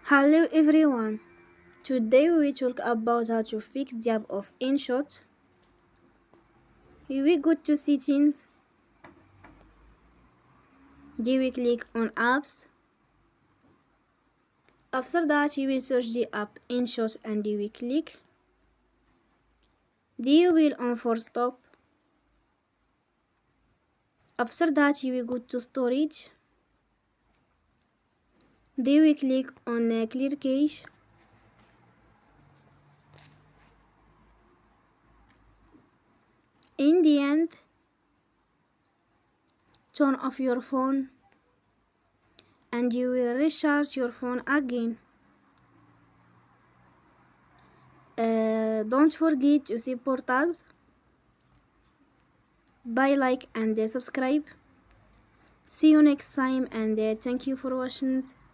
Hello everyone. Today we talk about how to fix the app of InShot. We go to settings. Then we click on apps. After that you will search the app InShot and then we click. Then you will on for stop. After that you will go to storage. Then we click on clear cache. In the end, turn off your phone and you will recharge your phone again. Don't forget to support us by like and subscribe. See you next time and thank you for watching.